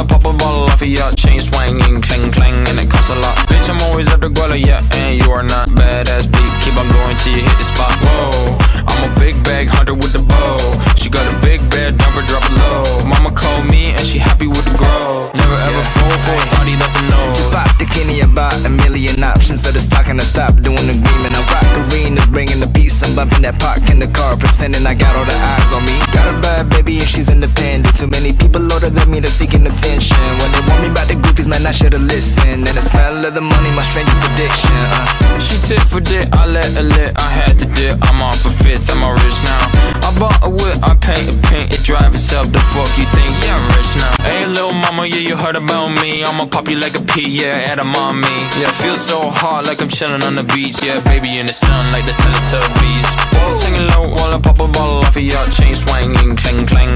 I pop a bottle off of your chain swinging, clang clang, and it costs a lot. Bitch, I'm always at the guala, yeah, and you are not badass beat. Keep on going till you hit the spot. Whoa, I'm a big bag hunter with the bow. She got a big bed, number drop it low. Mama called me and she happy with the grow. Never ever fall for a party that's a no. Just pop the Kenny about a million options. So just talking to stop doing agreement. I rock arenas, bringing the peace. I'm bumping that park in the car, pretending I got all the eyes on me. Got a bad baby and she's independent. Too many people older than me, they're seeking attention. When they want me about the goofies, man, I should've listened. And the smell of the money, my strangest addiction. She tit for dick, I let her lit. I had to dip, I'm off a fifth, I'm all rich now. I bought a whip, I paint a paint, it drive itself. The fuck you think? Yeah, I'm rich now. Hey, little mama, yeah, you heard about me. I'ma pop you like a pea, yeah, at a mommy. Yeah, feel so hot like I'm chilling on the beach. Yeah, baby in the sun like the Teletubbies. Singing low while I pop a bottle off of your chain swinging, clang clang.